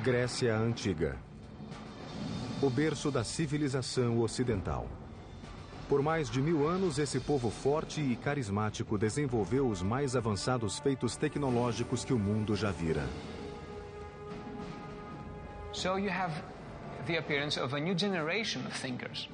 Grécia Antiga. O berço da civilização ocidental. Por mais de 1000 anos, esse povo forte e carismático desenvolveu os mais avançados feitos tecnológicos que o mundo já vira. So you have the appearance of a new generation of thinkers.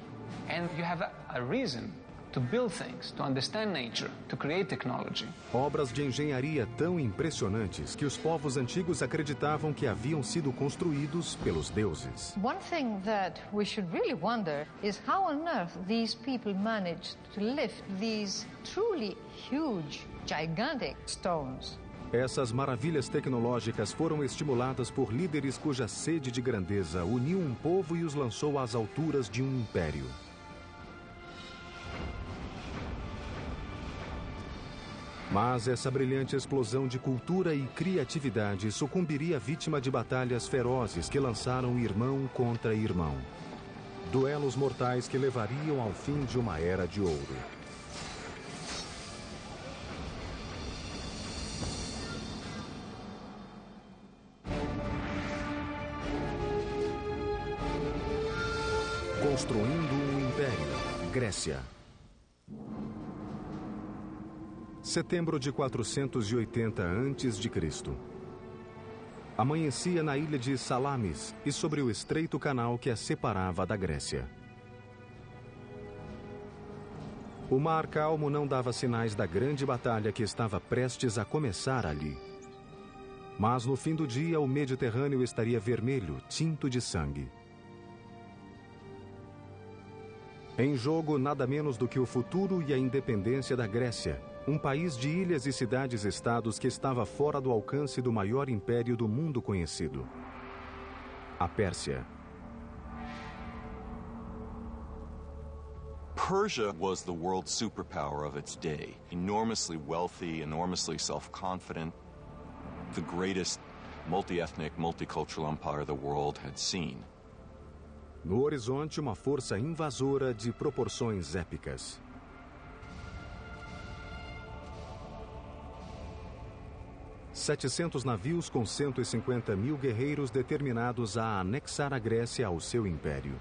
And you have a reason to build things, to understand nature, to create technology. Obras de engenharia tão impressionantes que os povos antigos acreditavam que haviam sido construídos pelos deuses. One thing that we should really wonder is how on earth these people managed to lift these truly huge, gigantic stones. Essas maravilhas tecnológicas foram estimuladas por líderes cuja sede de grandeza uniu um povo e os lançou às alturas de um império. Mas essa brilhante explosão de cultura e criatividade sucumbiria vítima de batalhas ferozes que lançaram irmão contra irmão. Duelos mortais que levariam ao fim de uma era de ouro. Construindo um império. Grécia. Setembro de 480 a.C. Amanhecia na ilha de Salamis e sobre o estreito canal que a separava da Grécia. O mar calmo não dava sinais da grande batalha que estava prestes a começar ali. Mas no fim do dia o Mediterrâneo estaria vermelho, tinto de sangue. Em jogo, nada menos do que o futuro e a independência da Grécia, um país de ilhas e cidades-estados que estava fora do alcance do maior império do mundo conhecido, a Pérsia. Persia was the world superpower of its day, enormously wealthy, enormously self-confident, the greatest multi-ethnic, multicultural empire the world had seen. No horizonte, uma força invasora de proporções épicas. ...700 navios com 150 mil guerreiros determinados a anexar a Grécia ao seu império.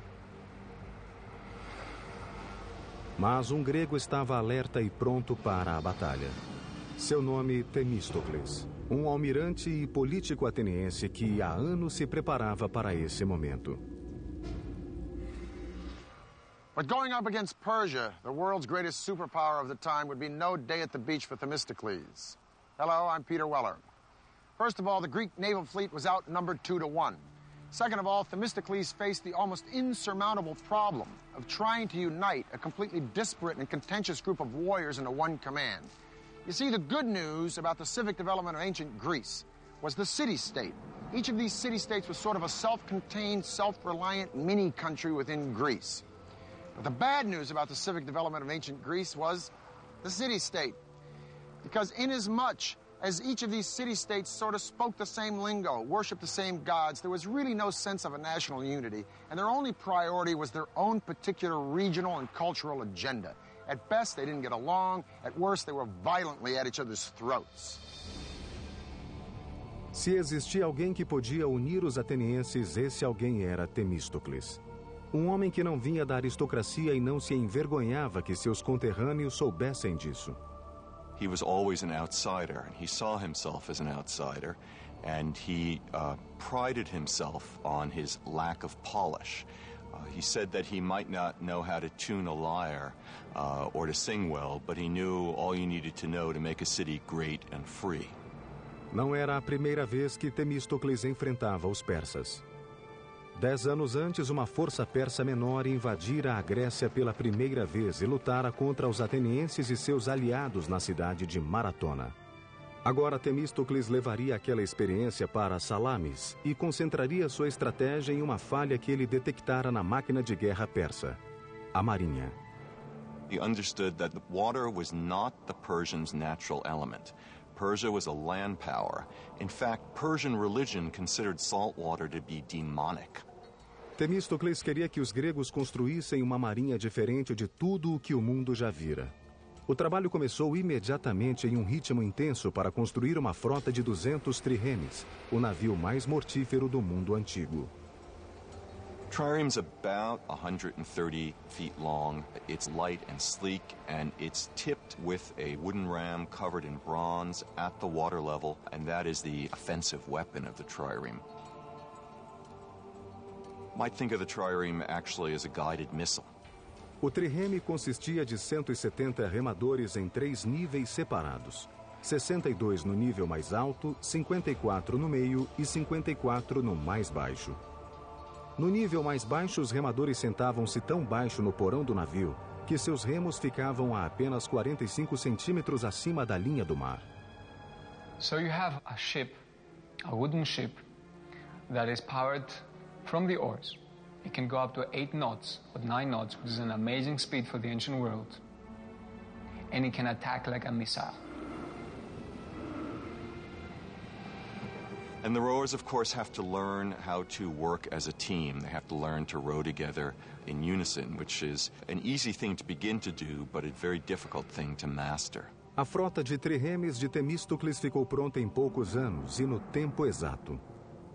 Mas um grego estava alerta e pronto para a batalha. Seu nome, Temístocles, um almirante e político ateniense que há anos se preparava para esse momento. But going up against Persia, the world's greatest superpower of the time, would be no day at the beach for Themistocles. Hello, I'm Peter Weller. First of all, the Greek naval fleet was outnumbered 2-1. Second of all, Themistocles faced the almost insurmountable problem of trying to unite a completely disparate and contentious group of warriors into one command. You see, the good news about the civic development of ancient Greece was the city-state. Each of these city-states was sort of a self-contained, self-reliant mini-country within Greece. But the bad news about the civic development of ancient Greece was the city-state. Because inasmuch as each of these city-states sort of spoke the same lingo, worshipped the same gods, there was really no sense of a national unity, and their only priority was their own particular regional and cultural agenda. At best, they didn't get along. At worst, they were violently at each other's throats. Se existia alguém que podia unir os atenienses, esse alguém era Temístocles. Um homem que não vinha da aristocracia e não se envergonhava que seus conterrâneos soubessem disso. He was always an outsider, and he saw himself as an outsider, and he prided himself on his lack of polish. He said that he might not know how to tune a lyre or to sing well, but he knew all you needed to know to make a city great and free. Não era a primeira vez que Temístocles enfrentava os persas. 10 anos antes, uma força persa menor invadira a Grécia pela primeira vez e lutara contra os atenienses e seus aliados na cidade de Maratona. Agora Temístocles levaria aquela experiência para Salamis e concentraria sua estratégia em uma falha que ele detectara na máquina de guerra persa, a marinha. He understood that the water was not the Persians' natural element. Persia was a land power. In fact, Persian religion considered salt water to be demonic. Temístocles queria que os gregos construíssem uma marinha diferente de tudo o que o mundo já vira. O trabalho começou imediatamente em um ritmo intenso para construir uma frota de 200 triremes, o navio mais mortífero do mundo antigo. Trireme's about 130 feet long. It's light and sleek, and it's tipped with a wooden ram covered in bronze at the water level, and that is the offensive weapon of the trireme. Might think of the trireme actually as a guided missile. O trireme consistia de 170 remadores em 3 níveis separados. 62 no nível mais alto, 54 no meio e 54 no mais baixo. No nível mais baixo, os remadores sentavam-se tão baixo no porão do navio que seus remos ficavam a apenas 45 centímetros acima da linha do mar. So you have a ship, a wooden ship, that is powered from the oars. It can go up to 8 knots, or 9 knots, which is an amazing speed for the ancient world. And it can attack like a missile. And the rowers, of course, have to learn how to work as a team. They have to learn to row together in unison, which is an easy thing to begin to do, but a very difficult thing to master. A frota de triremes de Temístocles ficou pronta em poucos anos e no tempo exato.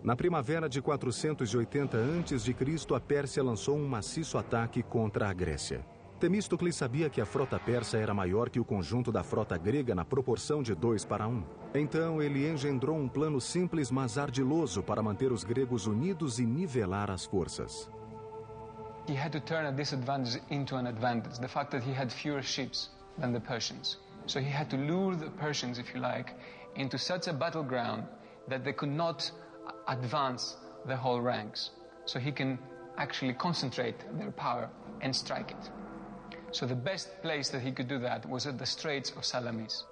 Na primavera de 480 a.C., a Pérsia lançou um maciço ataque contra a Grécia. Temístocles sabia que a frota persa era maior que o conjunto da frota grega na proporção de 2:1. Então ele engendrou um plano simples, mas ardiloso para manter os gregos unidos e nivelar as forças. He had to turn a disadvantage into an advantage, the fact that he had fewer ships than the Persians. So he had to lure the Persians, if you like, into such a battleground that they could not advance the whole ranks. So he can actually concentrate their power and strike it. So the best place that he could do that was at the Straits of Salamis.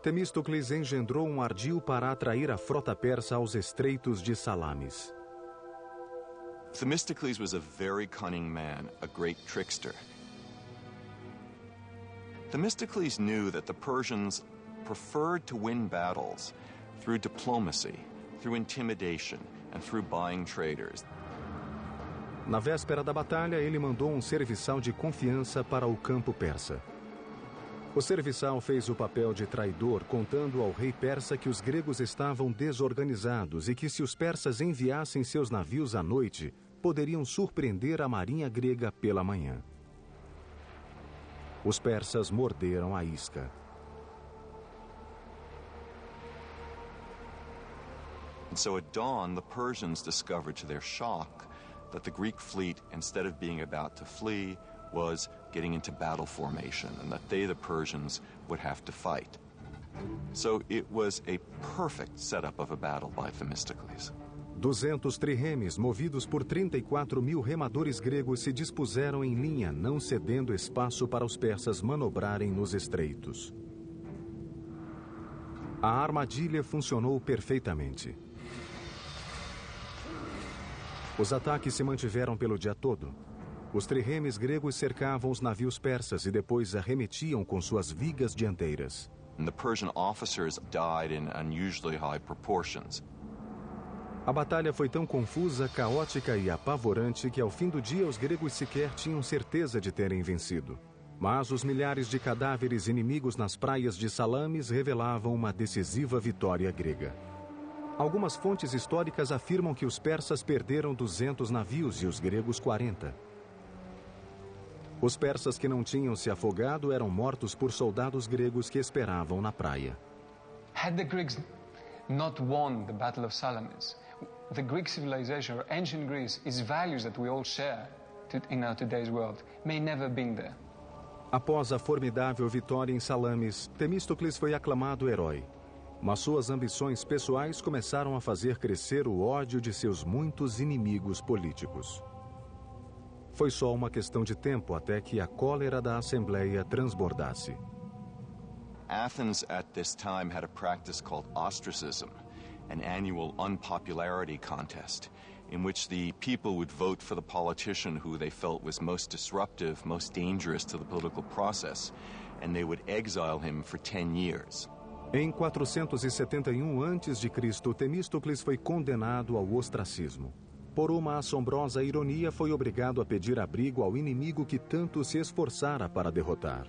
Temístocles engendrou um ardil para atrair a frota persa aos estreitos de Salamis. Themistocles was a very cunning man, a great trickster. Themistocles knew that the Persians preferred to win battles through diplomacy, through intimidation, and through buying traders. Na véspera da batalha, ele mandou um serviçal de confiança para o campo persa. O serviçal fez o papel de traidor, contando ao rei persa que os gregos estavam desorganizados e que se os persas enviassem seus navios à noite, poderiam surpreender a marinha grega pela manhã. Os persas morderam a isca. And so at dawn, the Persians discovered to their shock that the Greek fleet, instead of being about to flee, was getting into battle formation, and that they, the Persians, would have to fight. So it was a perfect setup of a battle by Themistocles. 200 triremes, movidos por 34.000 remadores gregos, se dispuseram em linha, não cedendo espaço para os persas manobrarem nos estreitos. A armadilha funcionou perfeitamente. Os ataques se mantiveram pelo dia todo. Os triremes gregos cercavam os navios persas e depois arremetiam com suas vigas dianteiras. And the Persian officers died in unusually high proportions. A batalha foi tão confusa, caótica e apavorante que ao fim do dia os gregos sequer tinham certeza de terem vencido. Mas os milhares de cadáveres inimigos nas praias de Salamis revelavam uma decisiva vitória grega. Algumas fontes históricas afirmam que os persas perderam 200 navios e os gregos 40. Os persas que não tinham se afogado eram mortos por soldados gregos que esperavam na praia. Had the Greeks not won the Battle of Salamis, the Greek civilization, or ancient Greece, its values that we all share in our today's world, may never have been there. Após a formidável vitória em Salamis, Temístocles foi aclamado herói. Mas suas ambições pessoais começaram a fazer crescer o ódio de seus muitos inimigos políticos. Foi só uma questão de tempo até que a cólera da Assembleia transbordasse. Athens at this time had a practice called ostracism, an annual unpopularity contest, in which the people would vote for the politician who they felt was most disruptive, most dangerous to the political process, and they would exile him for 10 years. Em 471 a.C., Temístocles foi condenado ao ostracismo. Por uma assombrosa ironia, foi obrigado a pedir abrigo ao inimigo que tanto se esforçara para derrotar.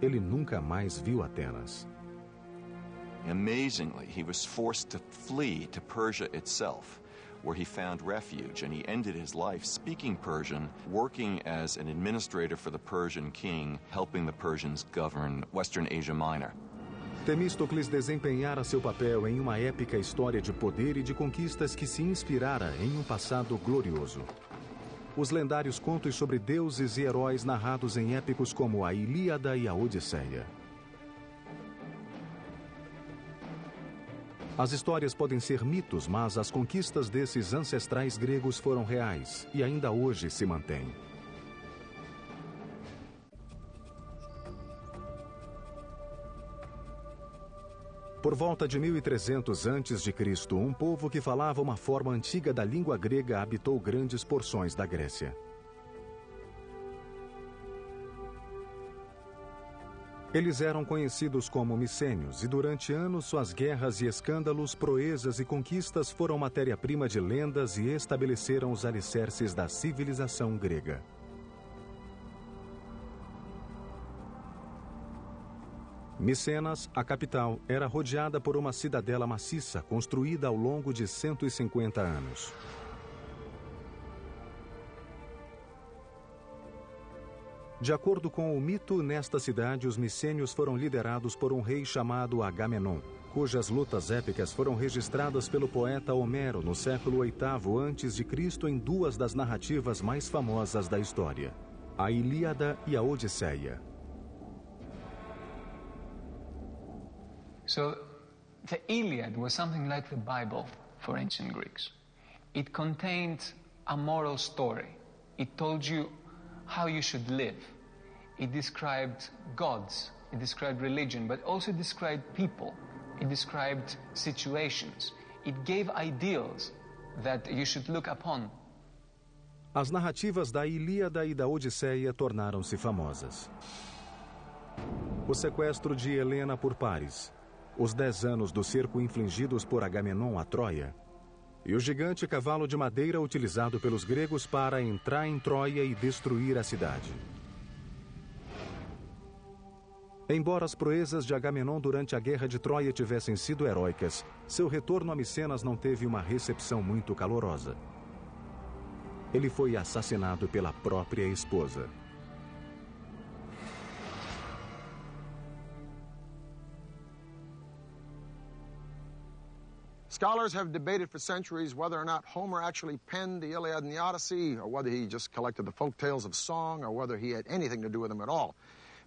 Ele nunca mais viu Atenas. Amazingly, he was forced to flee to Persia itself, where he found refuge, and he ended his life speaking Persian, working as an administrator for the Persian king, helping the Persians govern Western Asia Minor. Temístocles desempenhara seu papel em uma épica história de poder e de conquistas que se inspirara em um passado glorioso. Os lendários contos sobre deuses e heróis narrados em épicos como a Ilíada e a Odisseia. As histórias podem ser mitos, mas as conquistas desses ancestrais gregos foram reais e ainda hoje se mantêm. Por volta de 1300 a.C., um povo que falava uma forma antiga da língua grega habitou grandes porções da Grécia. Eles eram conhecidos como micênios e durante anos suas guerras e escândalos, proezas e conquistas foram matéria-prima de lendas e estabeleceram os alicerces da civilização grega. Micenas, a capital, era rodeada por uma cidadela maciça construída ao longo de 150 anos. De acordo com o mito, nesta cidade os micênios foram liderados por um rei chamado Agamenon, cujas lutas épicas foram registradas pelo poeta Homero no século VIII a.C. em duas das narrativas mais famosas da história, a Ilíada e a Odisseia. So, the Iliad was something like the Bible for ancient Greeks. It contained a moral story. It told you how you should live. It described gods, it described religion, but also described people. It described situations. It gave ideals that you should look upon. As narrativas da Ilíada e da Odisseia tornaram-se famosas. O sequestro de Helena por Paris, os 10 anos do cerco infligidos por Agamenon a Troia, e o gigante cavalo de madeira utilizado pelos gregos para entrar em Troia e destruir a cidade. Embora as proezas de Agamenon durante a Guerra de Troia tivessem sido heróicas, seu retorno a Micenas não teve uma recepção muito calorosa. Ele foi assassinado pela própria esposa. Scholars have debated for centuries whether or not Homer actually penned the Iliad and the Odyssey, or whether he just collected the folk tales of song, or whether he had anything to do with them at all.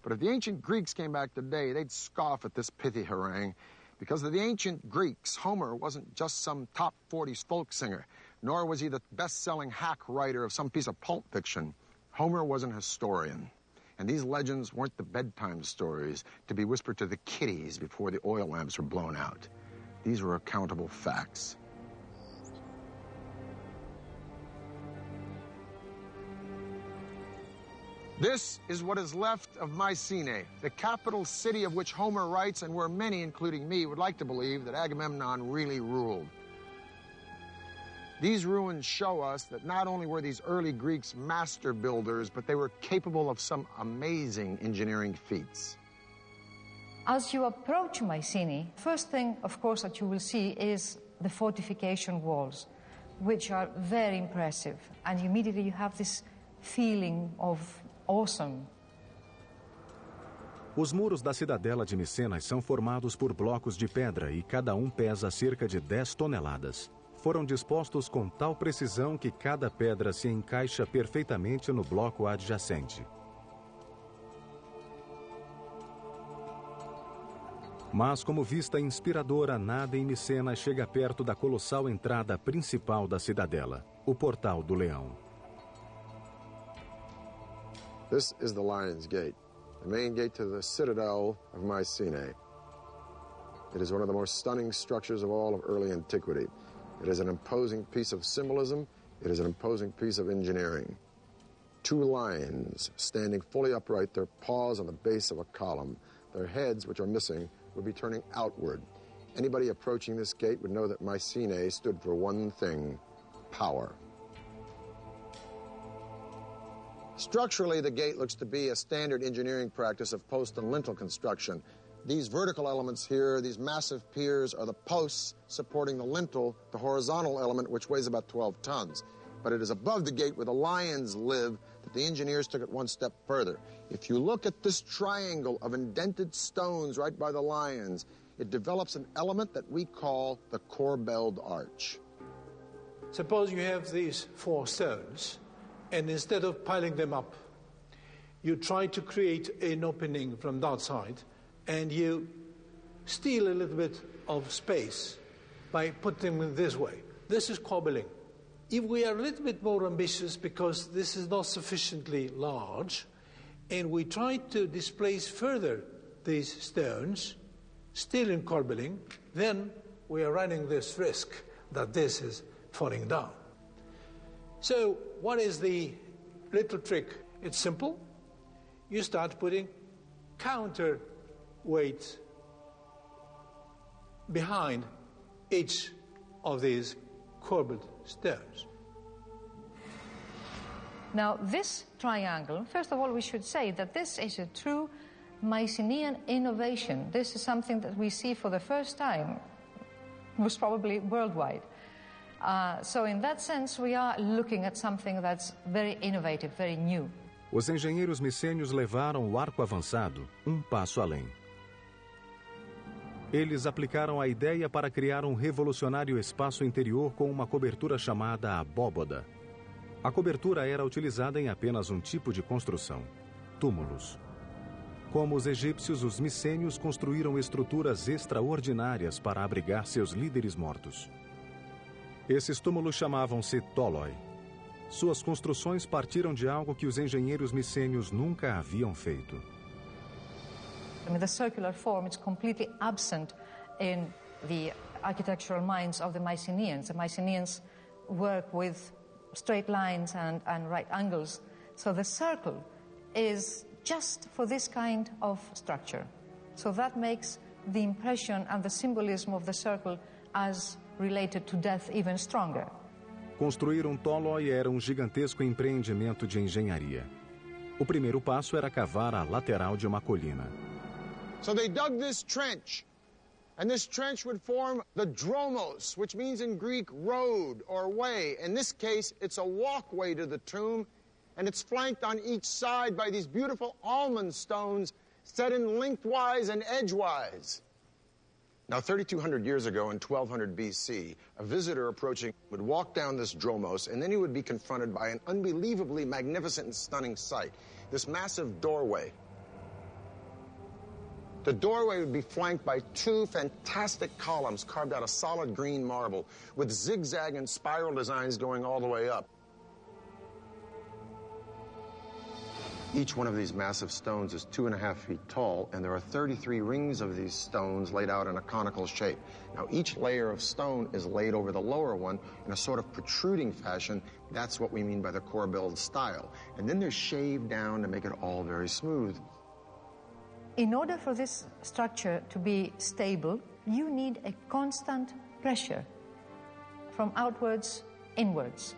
But if the ancient Greeks came back today, they'd scoff at this pithy harangue. Because of the ancient Greeks, Homer wasn't just some top 40s folk singer, nor was he the best-selling hack writer of some piece of pulp fiction. Homer was an historian. And these legends weren't the bedtime stories to be whispered to the kiddies before the oil lamps were blown out. These were accountable facts. This is what is left of Mycenae, the capital city of which Homer writes, and where many, including me, would like to believe that Agamemnon really ruled. These ruins show us that not only were these early Greeks master builders, but they were capable of some amazing engineering feats. As you approach Mycenae, first thing, of course, that you will see is the fortification walls, which are very impressive. And immediately you have this feeling of awesome. Os muros da cidadela de Micenas são formados por blocos de pedra e cada um pesa cerca de 10 toneladas. Foram dispostos com tal precisão que cada pedra se encaixa perfeitamente no bloco adjacente. Mas, como vista inspiradora, nada em Micenas chega perto da colossal entrada principal da cidadela, o Portal do Leão. This is the Lion's Gate, the main gate to the citadel of Mycenae. It is one of the most stunning structures of all of early antiquity. It is an imposing piece of symbolism. It is an imposing piece of engineering. 2 lions standing fully upright, their paws on the base of a column. Their heads, which are missing, would be turning outward. Anybody approaching this gate would know that Mycenae stood for one thing: power. Structurally, the gate looks to be a standard engineering practice of post and lintel construction. These vertical elements here, these massive piers, are the posts supporting the lintel, the horizontal element, which weighs about 12 tons. But it is above the gate where the lions live that the engineers took it one step further. If you look at this triangle of indented stones right by the lions, it develops an element that we call the corbelled arch. Suppose you have these 4 stones, and instead of piling them up, you try to create an opening from that side, and you steal a little bit of space by putting them this way. This is cobbling. If we are a little bit more ambitious, because this is not sufficiently large, and we try to displace further these stones, still in cobbling, then we are running this risk that this is falling down. So what is the little trick? It's simple. You start putting counterweight behind each of these corbelled stones. Now, this triangle, first of all, we should say that this is a true Mycenaean innovation. This is something that we see for the first time, most probably worldwide. So in that sense, we are looking at something that's very innovative, very new. Os engenheiros micênios levaram o arco avançado passo além. Eles aplicaram a ideia para criar um revolucionário espaço interior com uma cobertura chamada abóboda. A cobertura era utilizada em apenas um tipo de construção: túmulos. Como os egípcios, os micênios construíram estruturas extraordinárias para abrigar seus líderes mortos. Esses túmulos chamavam-se tóloi. Suas construções partiram de algo que os engenheiros micênios nunca haviam feito. I mean, the circular form is completely absent in the architectural minds of the Mycenaeans. The Mycenaeans work with straight lines and right angles. So the circle is just for this kind of structure. So that makes the impression and the symbolism of the circle as related to death even stronger. Construir tóloi era gigantesco empreendimento de engenharia. O primeiro passo era cavar a lateral de uma colina. So they dug this trench, and this trench would form the dromos, which means in Greek road or way. In this case, it's a walkway to the tomb, and it's flanked on each side by these beautiful almond stones set in lengthwise and edgewise. Now, 3,200 years ago, in 1200 BC, a visitor approaching would walk down this dromos, and then he would be confronted by an unbelievably magnificent and stunning sight, this massive doorway. The doorway would be flanked by 2 fantastic columns carved out of solid green marble with zigzag and spiral designs going all the way up. Each one of these massive stones is 2.5 feet tall, and there are 33 rings of these stones laid out in a conical shape. Now, each layer of stone is laid over the lower one in a sort of protruding fashion. That's what we mean by the corbelled style. And then they're shaved down to make it all very smooth. In order for this structure to be stable, you need a constant pressure from outwards inwards,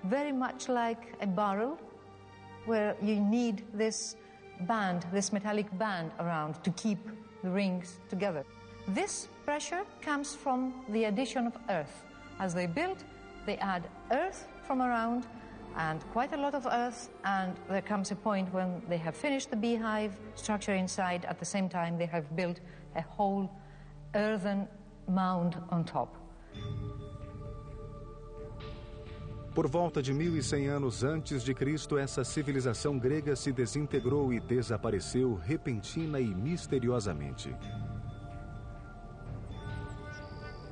very much like a barrel where you need this band, this metallic band around to keep the rings together. This pressure comes from the addition of earth. As they build, they add earth from around, and quite a lot of earth, and there comes a point when they have finished the beehive structure inside. At the same time, they have built a whole earthen mound on top. Por volta de 1100 anos antes de Cristo, essa civilização grega se desintegrou e desapareceu repentina e misteriosamente.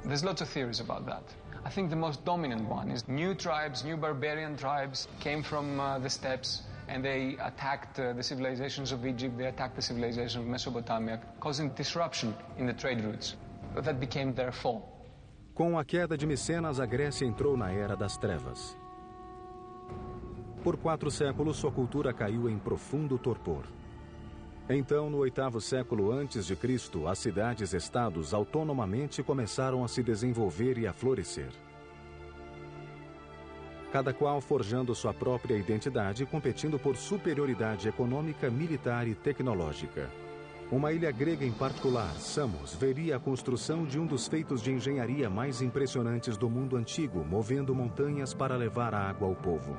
There's lots of theories about that. I think the most dominant one is new tribes, new barbarian tribes came from the steppes, and they attacked the civilizations of Egypt, they attacked the civilization of Mesopotamia, causing disruption in the trade routes. That became their fall. Com a queda de Micenas, a Grécia entrou na Era das Trevas. Por 4 séculos, sua cultura caiu em profundo torpor. Então, no 8º século antes de Cristo, as cidades-estados autonomamente começaram a se desenvolver e a florescer. cada qual forjando sua própria identidade e competindo por superioridade econômica, militar e tecnológica. Uma ilha grega em particular, Samos, veria a construção de um dos feitos de engenharia mais impressionantes do mundo antigo, movendo montanhas para levar água ao povo.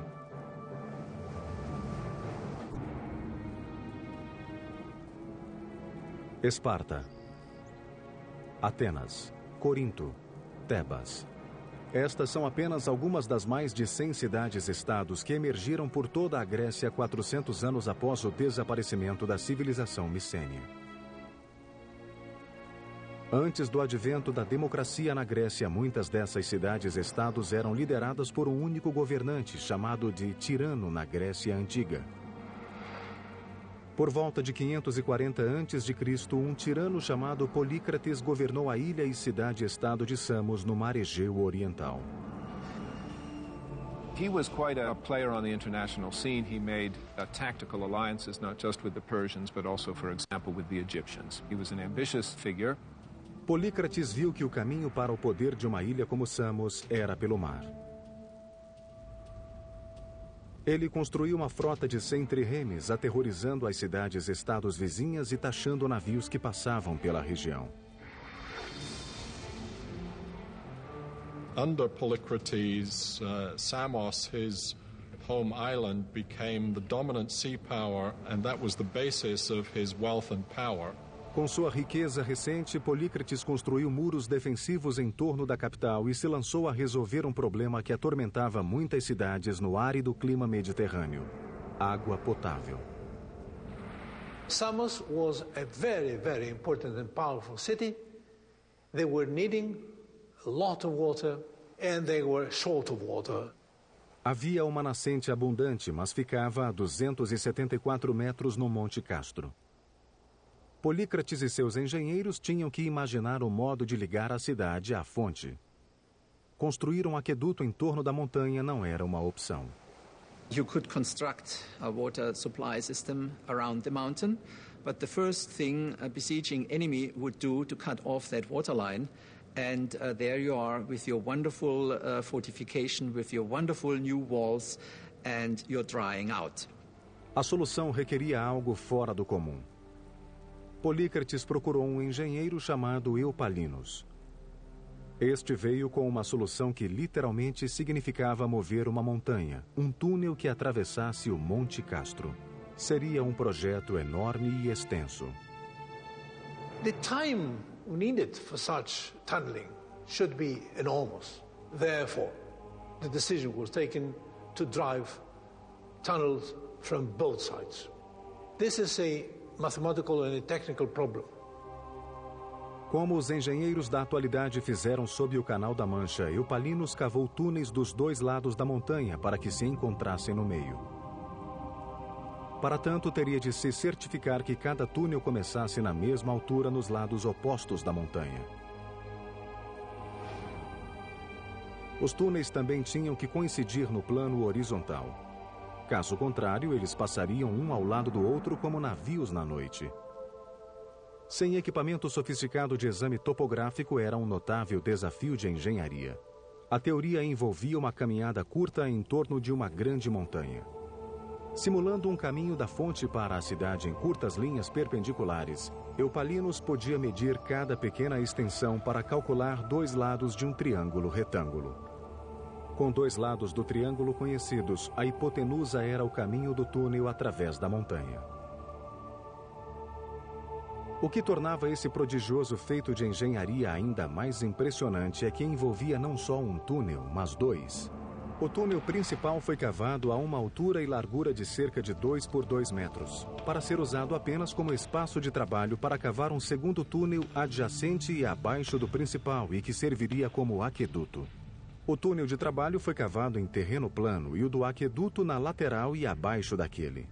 Esparta, Atenas, Corinto, Tebas. Estas são apenas algumas das mais de 100 cidades-estados que emergiram por toda a Grécia 400 anos após o desaparecimento da civilização micênia. Antes do advento da democracia na Grécia, muitas dessas cidades-estados eram lideradas por um único governante, chamado de tirano na Grécia Antiga. Por volta de 540 a.C., um tirano chamado Polícrates governou a ilha e cidade-estado de Samos, no mar Egeu Oriental. He was quite a player on the international scene. He made tactical alliances, not just with the Persians, but also, for example, with the Egyptians. He was an ambitious figure. Polícrates viu que o caminho para o poder de uma ilha como Samos era pelo mar. Ele construiu uma frota de 100 triremes, aterrorizando as cidades-estados vizinhas e taxando navios que passavam pela região. Under Polycrates, Samos, his home island, became the dominant sea power, and that was the basis of his wealth and power. Com sua riqueza recente, Polícrates construiu muros defensivos em torno da capital e se lançou a resolver um problema que atormentava muitas cidades no árido clima mediterrâneo: água potável. Samos was a very, very important and powerful city. They were needing a lot of water and they were short of water. Havia uma nascente abundante, mas ficava a 274 metros no Monte Castro. Polícrates e seus engenheiros tinham que imaginar o modo de ligar a cidade à fonte. Construir um aqueduto em torno da montanha não era uma opção. You could construct a water supply system around the mountain, but the first thing a besieging enemy would do to cut off that water line, and there you are with your wonderful fortification, with your wonderful new walls, and you're drying out. A solução requeria algo fora do comum. Polícrates procurou um engenheiro chamado Eupalinos. Este veio com uma solução que literalmente significava mover uma montanha, um túnel que atravessasse o Monte Castro. Seria um projeto enorme e extenso. The time needed for such tunneling should be enormous. Therefore, the decision was taken to drive tunnels from both sides. This is a mathematical and a technical problem. Como os engenheiros da atualidade fizeram sob o Canal da Mancha, Eupalinos cavou túneis dos dois lados da montanha para que se encontrassem no meio. Para tanto, teria de se certificar que cada túnel começasse na mesma altura nos lados opostos da montanha. Os túneis também tinham que coincidir no plano horizontal. Caso contrário, eles passariam um ao lado do outro como navios na noite. Sem equipamento sofisticado de exame topográfico, era um notável desafio de engenharia. A teoria envolvia uma caminhada curta em torno de uma grande montanha. Simulando um caminho da fonte para a cidade em curtas linhas perpendiculares, Eupalinos podia medir cada pequena extensão para calcular dois lados de um triângulo retângulo. Com dois lados do triângulo conhecidos, a hipotenusa era o caminho do túnel através da montanha. O que tornava esse prodigioso feito de engenharia ainda mais impressionante é que envolvia não só um túnel, mas dois. O túnel principal foi cavado a uma altura e largura de cerca de 2 por 2 metros, para ser usado apenas como espaço de trabalho para cavar um segundo túnel adjacente e abaixo do principal e que serviria como aqueduto. O túnel de trabalho foi cavado em terreno plano e o do aqueduto na lateral e abaixo daquele.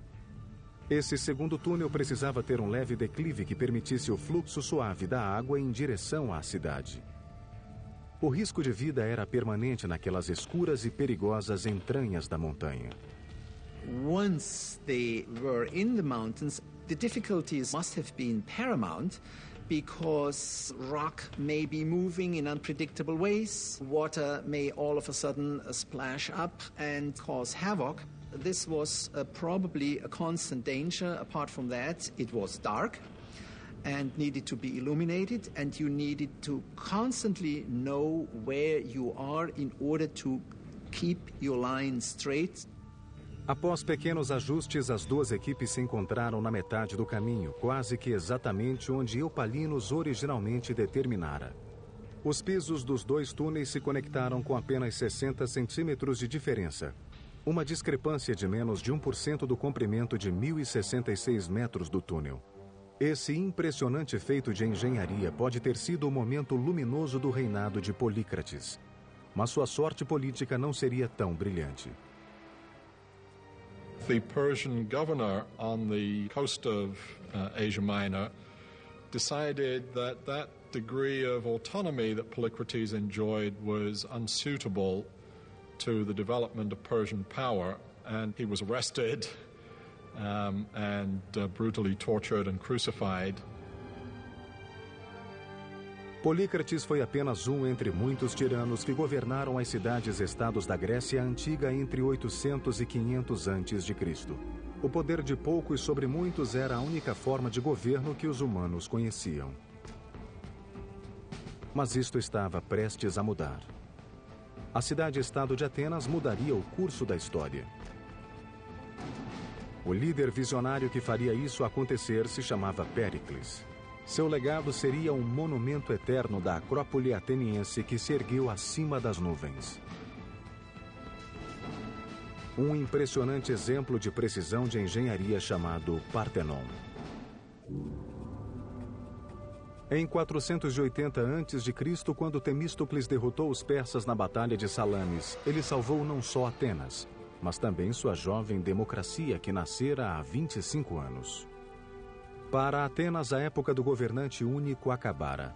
Esse segundo túnel precisava ter um leve declive que permitisse o fluxo suave da água em direção à cidade. O risco de vida era permanente naquelas escuras e perigosas entranhas da montanha. Once they were in the mountains, the difficulties must have been paramount because rock may be moving in unpredictable ways. Water may all of a sudden splash up and cause havoc. This was probably a constant danger. Apart from that, it was dark and needed to be illuminated, and you needed to constantly know where you are in order to keep your line straight. Após pequenos ajustes, as duas equipes se encontraram na metade do caminho, quase que exatamente onde Eupalinos originalmente determinara. Os pisos dos dois túneis se conectaram com apenas 60 centímetros de diferença, uma discrepância de menos de 1% do comprimento de 1.066 metros do túnel. Esse impressionante feito de engenharia pode ter sido o momento luminoso do reinado de Polícrates, mas sua sorte política não seria tão brilhante. The Persian governor on the coast of Asia Minor decided that that degree of autonomy that Polycrates enjoyed was unsuitable to the development of Persian power, and he was arrested and brutally tortured and crucified. Polícrates foi apenas um entre muitos tiranos que governaram as cidades-estados da Grécia Antiga entre 800 e 500 a.C. O poder de poucos sobre muitos era a única forma de governo que os humanos conheciam. Mas isto estava prestes a mudar. A cidade-estado de Atenas mudaria o curso da história. O líder visionário que faria isso acontecer se chamava Péricles. Seu legado seria um monumento eterno da Acrópole ateniense que se ergueu acima das nuvens. Um impressionante exemplo de precisão de engenharia chamado Partenon. Em 480 a.C., quando Temístocles derrotou os persas na Batalha de Salamis, ele salvou não só Atenas, mas também sua jovem democracia que nascera há 25 anos. Para Atenas, a época do governante único acabara.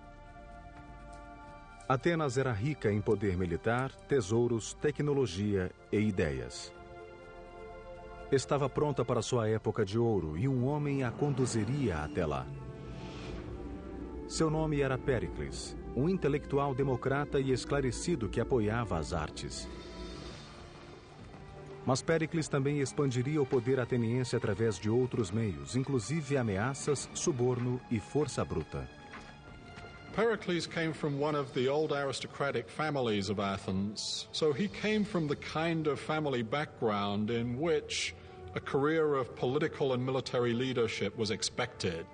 Atenas era rica em poder militar, tesouros, tecnologia e ideias. Estava pronta para sua época de ouro e um homem a conduziria até lá. Seu nome era Péricles, um intelectual democrata e esclarecido que apoiava as artes. Mas Péricles também expandiria o poder ateniense através de outros meios, inclusive ameaças, suborno e força bruta. Pericles came from one of the old aristocratic families of Athens, so he came from the kind of family background in which a career of political and military leadership was expected.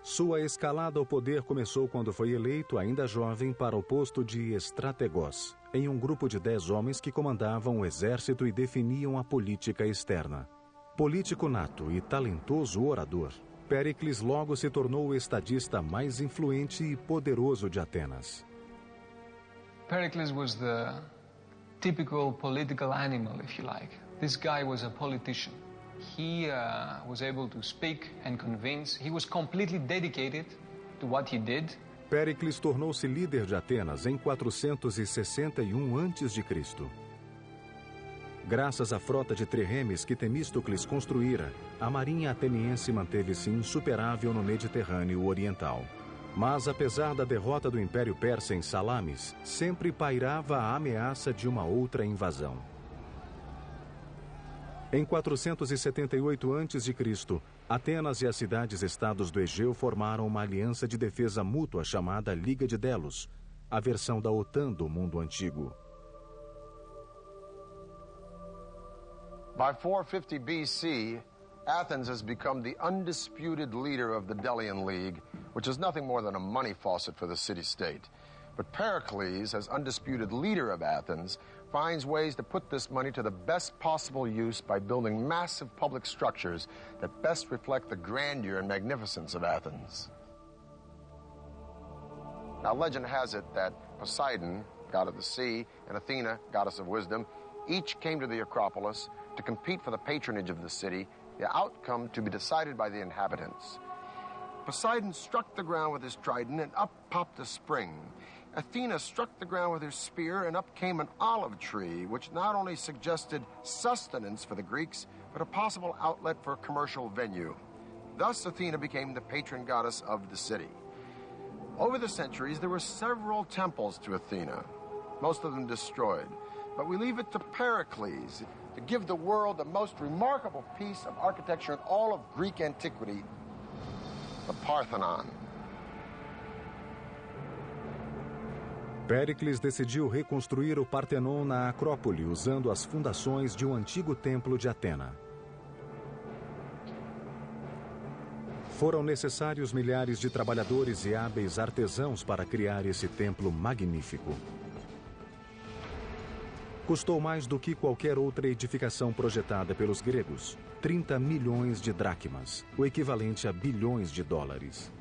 Sua escalada ao poder começou quando foi eleito, ainda jovem, para o posto de estrategos, em um grupo de 10 homens que comandavam o exército e definiam a política externa. Político nato e talentoso orador, Péricles logo se tornou o estadista mais influente e poderoso de Atenas. Pericles was the typical political animal, if you like. This guy was a politician. He was able to speak and convince. He was completely dedicated to what he did. Péricles tornou-se líder de Atenas em 461 a.C. Graças à frota de triremes que Temístocles construíra, a marinha ateniense manteve-se insuperável no Mediterrâneo Oriental. Mas, apesar da derrota do Império Persa em Salamis, sempre pairava a ameaça de uma outra invasão. Em 478 a.C., Atenas e as cidades-estados do Egeu formaram uma aliança de defesa mútua chamada Liga de Delos, a versão da OTAN do mundo antigo. By 450 BC, Athens has become the undisputed leader of the Delian League, which is nothing more than a money faucet for the city-state. But Pericles, as undisputed leader of Athens, finds ways to put this money to the best possible use by building massive public structures that best reflect the grandeur and magnificence of Athens. Now, legend has it that Poseidon, god of the sea, and Athena, goddess of wisdom, each came to the Acropolis to compete for the patronage of the city, the outcome to be decided by the inhabitants. Poseidon struck the ground with his trident, and up popped a spring. Athena struck the ground with her spear, and up came an olive tree, which not only suggested sustenance for the Greeks, but a possible outlet for a commercial venue. Thus, Athena became the patron goddess of the city. Over the centuries, there were several temples to Athena, most of them destroyed. But we leave it to Pericles to give the world the most remarkable piece of architecture in all of Greek antiquity, the Parthenon. Péricles decidiu reconstruir o Partenon na Acrópole, usando as fundações de um antigo templo de Atena. Foram necessários milhares de trabalhadores e hábeis artesãos para criar esse templo magnífico. Custou mais do que qualquer outra edificação projetada pelos gregos, 30 milhões de dracmas, o equivalente a bilhões de dólares.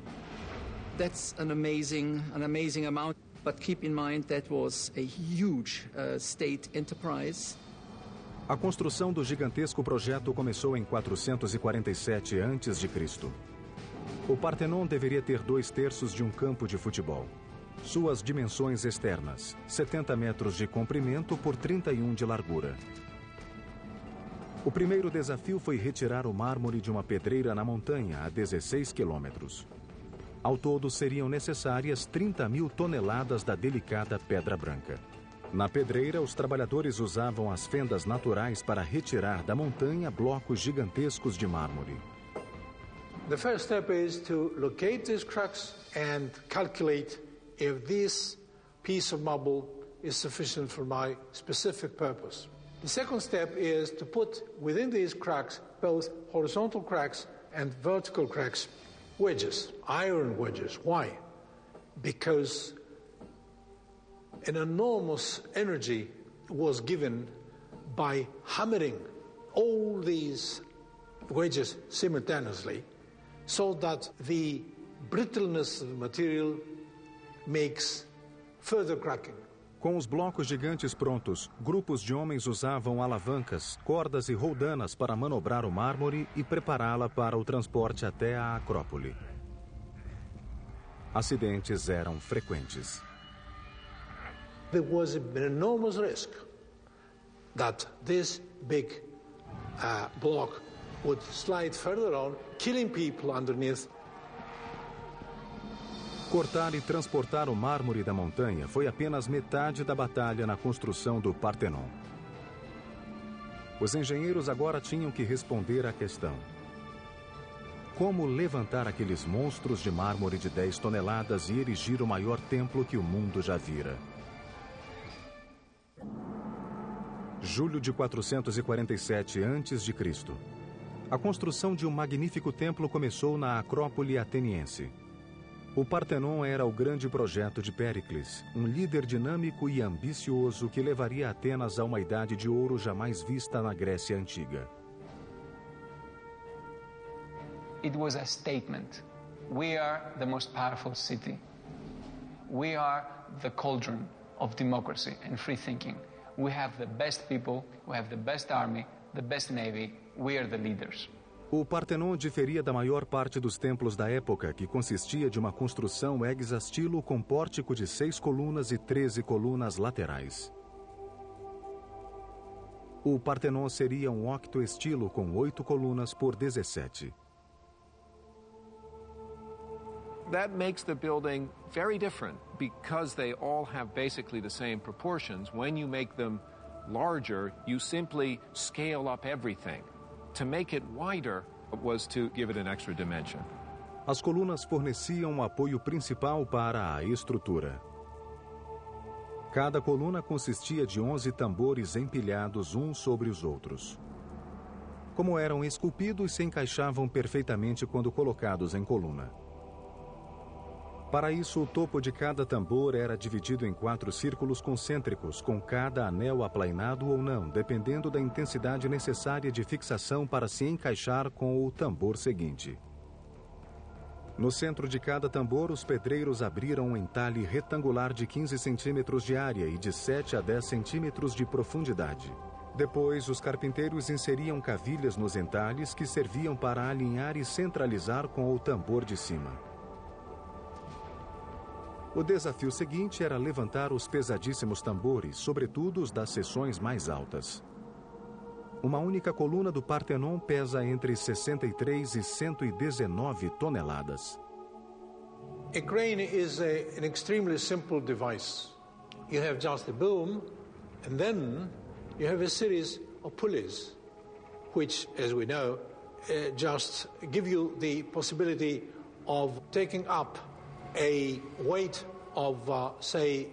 That's an amazing amount, but keep in mind that was a huge state enterprise. A construção do gigantesco projeto começou em 447 a.C. O Partenon deveria ter 2/3 de um campo de futebol. Suas dimensões externas, 70 metros de comprimento por 31 de largura. O primeiro desafio foi retirar o mármore de uma pedreira na montanha a 16 quilômetros. Ao todo, seriam necessárias 30.000 toneladas da delicada pedra branca. Na pedreira, os trabalhadores usavam as fendas naturais para retirar da montanha blocos gigantescos de mármore. The first step is to locate these cracks and calculate if this piece of marble is sufficient for my specific purpose. The second step is to put within these cracks both horizontal cracks and vertical cracks, wedges, iron wedges. Why? Because an enormous energy was given by hammering all these wedges simultaneously, so that the brittleness of the material makes further cracking. Com os blocos gigantes prontos, grupos de homens usavam alavancas, cordas e roldanas para manobrar o mármore e prepará-la para o transporte até a Acrópole. Acidentes eram frequentes. There was an enormous risk that this big block would slide further on, killing people underneath. Cortar e transportar o mármore da montanha foi apenas metade da batalha na construção do Partenon. Os engenheiros agora tinham que responder à questão: como levantar aqueles monstros de mármore de 10 toneladas e erigir o maior templo que o mundo já vira? Julho de 447 a.C. A construção de um magnífico templo começou na Acrópole ateniense. O Partenon era o grande projeto de Péricles, um líder dinâmico e ambicioso que levaria Atenas a uma idade de ouro jamais vista na Grécia Antiga. It was a statement. We are the most powerful city. We are the cauldron of democracy and free thinking. We have the best people, we have the best army, the best navy. We are the leaders. O Partenon diferia da maior parte dos templos da época, que consistia de uma construção hexastilo com pórtico de 6 colunas e 13 colunas laterais. O Partenon seria um octoestilo com 8 colunas por 17. That makes the building very different because they all have basically the same proportions. When you make them larger, you simply scale up everything. To make it wider was to give it an extra dimension. As colunas forneciam um apoio principal para a estrutura. Cada coluna consistia de 11 tambores empilhados uns sobre os outros. Como eram esculpidos, se encaixavam perfeitamente quando colocados em coluna. Para isso, o topo de cada tambor era dividido em 4 círculos concêntricos, com cada anel aplainado ou não, dependendo da intensidade necessária de fixação para se encaixar com o tambor seguinte. No centro de cada tambor, os pedreiros abriram um entalhe retangular de 15 centímetros de área e de 7 a 10 centímetros de profundidade. Depois, os carpinteiros inseriam cavilhas nos entalhes que serviam para alinhar e centralizar com o tambor de cima. O desafio seguinte era levantar os pesadíssimos tambores, sobretudo os das seções mais altas. Uma única coluna do Partenon pesa entre 63 e 119 toneladas. A crane is an extremely simple device. You have just a boom, and then you have a series of pulleys, which, as we know, just give you the possibility of taking up a weight of, say,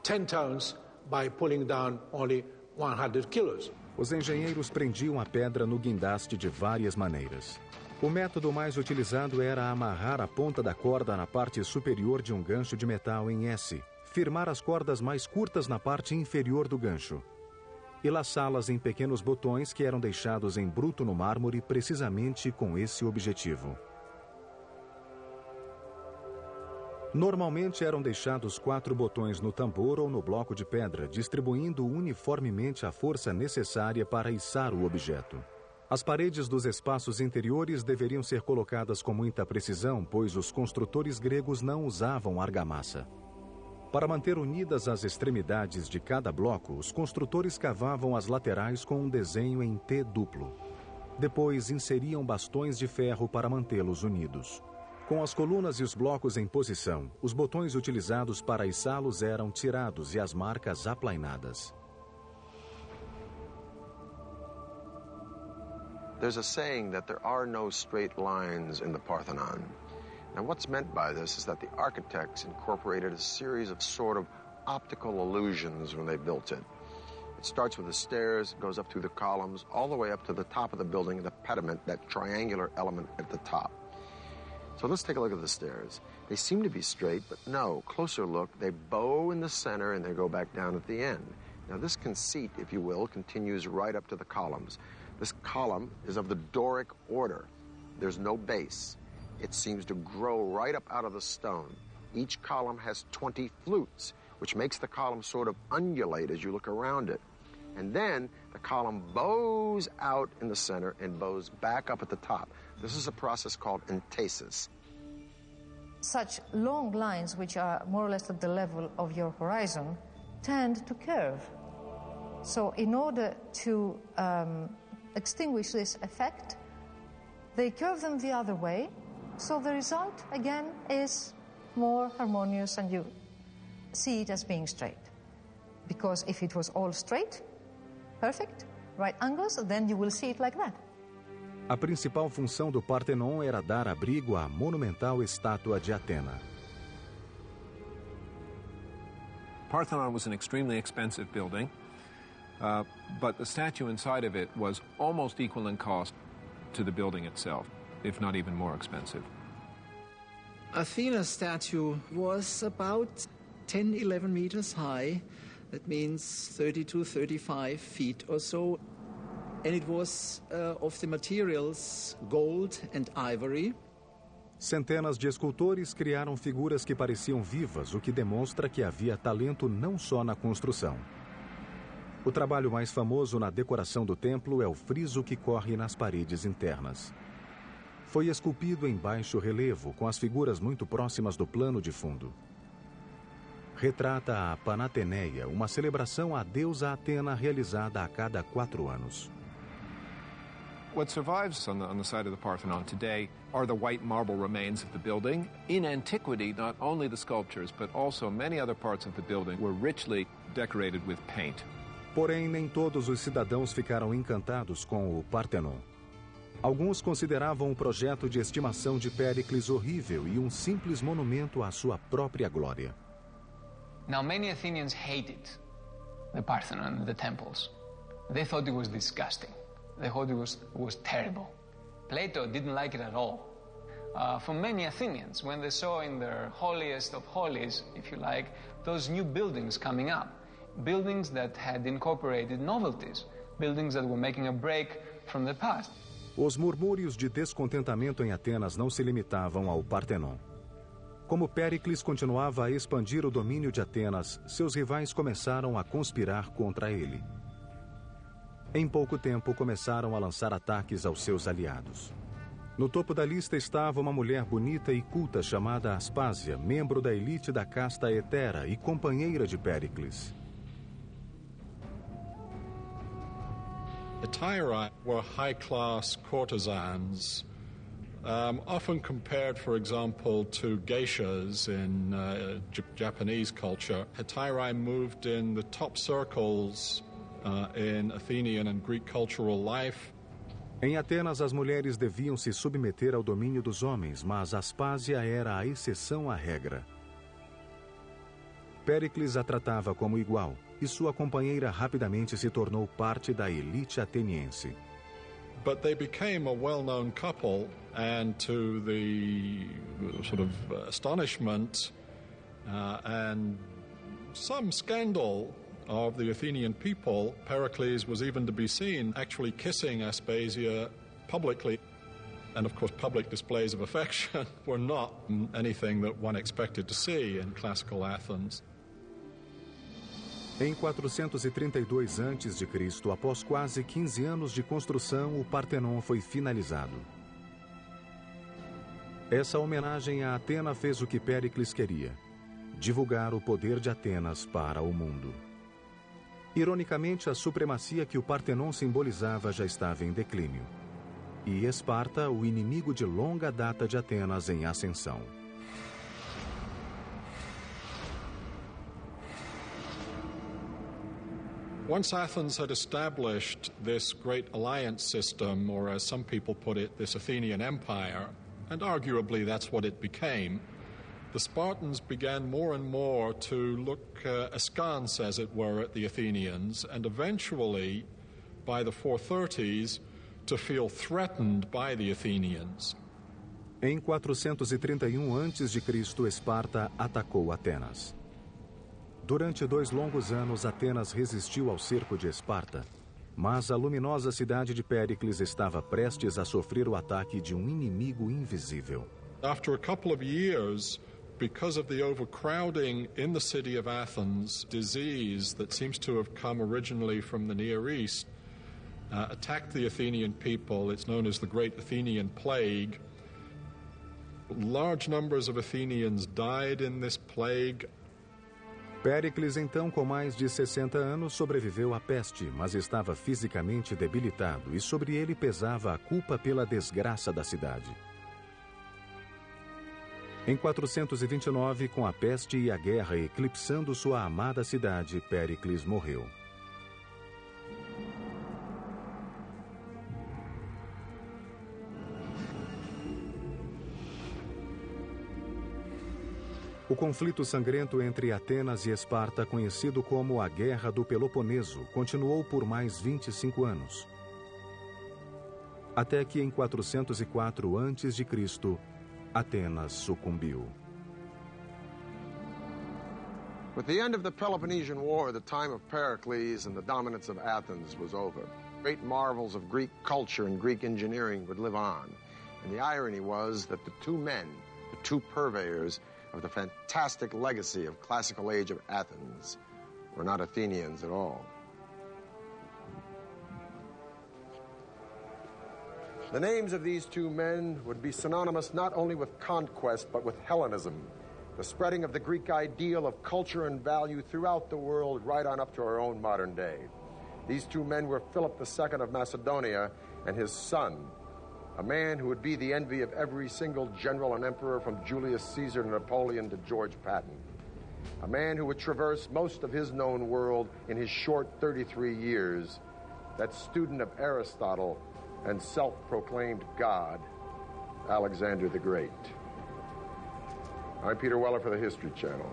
10 tons by pulling down only 100 kilos. Os engenheiros prendiam a pedra no guindaste de várias maneiras. O método mais utilizado era amarrar a ponta da corda na parte superior de um gancho de metal em S, firmar as cordas mais curtas na parte inferior do gancho e laçá-las em pequenos botões que eram deixados em bruto no mármore precisamente com esse objetivo. Normalmente eram deixados 4 botões no tambor ou no bloco de pedra, distribuindo uniformemente a força necessária para içar o objeto. As paredes dos espaços interiores deveriam ser colocadas com muita precisão, pois os construtores gregos não usavam argamassa. Para manter unidas as extremidades de cada bloco, os construtores cavavam as laterais com um desenho em T duplo. Depois inseriam bastões de ferro para mantê-los unidos. Com as colunas e os blocos em posição, os botões utilizados para içá-los eram tirados e as marcas aplainadas. There's a saying that there are no straight lines in the Parthenon. Now, what's meant by this is that the architects incorporated a series of sort of optical illusions when they built it. It starts with the stairs, goes up through the columns, all the way up to the top of the building, the pediment, that triangular element at the top. So let's take a look at the stairs. They seem to be straight, but no, closer look, they bow in the center and they go back down at the end. Now this conceit, if you will, continues right up to the columns. This column is of the Doric order. There's no base. It seems to grow right up out of the stone. Each column has 20 flutes, which makes the column sort of undulate as you look around it. And then the column bows out in the center and bows back up at the top. This is a process called entasis. Such long lines, which are more or less at the level of your horizon, tend to curve. So in order to extinguish this effect, they curve them the other way. So the result, again, is more harmonious and you see it as being straight. Because if it was all straight, perfect, right angles, then you will see it like that. A principal função do Partenon era dar abrigo à monumental estátua de Atena. Parthenon was an extremely expensive building, but the statue inside of it was almost equal in cost to the building itself, if not even more expensive. Athena's statue was about 10, 11 meters high. That means 32, 35 feet or so. And it was of the materials gold and ivory. Centenas de escultores criaram figuras que pareciam vivas, o que demonstra que havia talento não só na construção. O trabalho mais famoso na decoração do templo é o friso que corre nas paredes internas. Foi esculpido em baixo relevo, com as figuras muito próximas do plano de fundo. Retrata a Panateneia, uma celebração à deusa Atena realizada a cada 4 anos. What survives on the side of the Parthenon today are the white marble remains of the building. In antiquity, not only the sculptures, but also many other parts of the building were richly decorated with paint. Porém, nem todos os cidadãos ficaram encantados com o Partenon. Alguns consideravam o projeto de estimação de Péricles horrível e um simples monumento à sua própria glória. Now, many Athenians hated the Parthenon, the temples. They thought it was disgusting. They thought it was terrible. Plato didn't like it at all. For many Athenians, when they saw in their holiest of holies, if you like, those new buildings coming up, buildings that had incorporated novelties, buildings that were making a break from the past. Os murmúrios de descontentamento em Atenas não se limitavam ao Partenon. Como Péricles continuava a expandir o domínio de Atenas, seus rivais começaram a conspirar contra ele. Em pouco tempo, começaram a lançar ataques aos seus aliados. No topo da lista estava uma mulher bonita e culta chamada Aspásia, membro da elite da casta Hetera e companheira de Péricles. Hetairai were high-class courtesans, often compared, for example, to geishas in Japanese culture. Hetairai moved in the top circles in Athenian and Greek cultural life. Em Atenas, as mulheres deviam se submeter ao domínio dos homens, mas Aspásia era a exceção à regra. Péricles a tratava como igual, e sua companheira rapidamente se tornou parte da elite ateniense. But they became a well-known couple, and to the sort of astonishment and some scandal of the Athenian people, Pericles was even to be seen actually kissing Aspasia publicly. And of course, public displays of affection were not anything that one expected to see in classical Athens. Em 432 a.C., após quase 15 anos de construção, o Partenon foi finalizado. Essa homenagem a Atena fez o que Péricles queria: divulgar o poder de Atenas para o mundo. Ironicamente, a supremacia que o Partenon simbolizava já estava em declínio. E Esparta, o inimigo de longa data de Atenas, em ascensão. Once Athens had established this great alliance system, or as some people put it, this Athenian empire, and arguably that's what it became, the Spartans began more and more to look askance, as it were, at the Athenians, and eventually, by the 430s, to feel threatened by the Athenians. Em 431 a.C., Esparta atacou Atenas. Durante 2 longos anos, Atenas resistiu ao cerco de Esparta, mas a luminosa cidade de Péricles estava prestes a sofrer o ataque de um inimigo invisível. After a couple of years, because of the overcrowding in the city of Athens, disease that seems to have come originally from the Near East attacked the Athenian people. It's known as the Great Athenian Plague. Large numbers of Athenians died in this plague. Péricles, então, com mais de 60 anos, sobreviveu à peste, mas estava fisicamente debilitado e sobre ele pesava a culpa pela desgraça da cidade. Em 429, com a peste e a guerra eclipsando sua amada cidade, Péricles morreu. O conflito sangrento entre Atenas e Esparta, conhecido como a Guerra do Peloponeso, continuou por mais 25 anos. Até que em 404 a.C., Atenas sucumbiu. With the end of the Peloponnesian War, the time of Pericles and the dominance of Athens was over. Great marvels of Greek culture and Greek engineering would live on. And the irony was that the two men, the two purveyors of the fantastic legacy of classical age of Athens, were not Athenians at all. The names of these two men would be synonymous not only with conquest, but with Hellenism, the spreading of the Greek ideal of culture and value throughout the world right on up to our own modern day. These two men were Philip II of Macedonia and his son, a man who would be the envy of every single general and emperor from Julius Caesar to Napoleon to George Patton. A man who would traverse most of his known world in his short 33 years, that student of Aristotle and self-proclaimed God, Alexander the Great. I'm Peter Weller for the History Channel.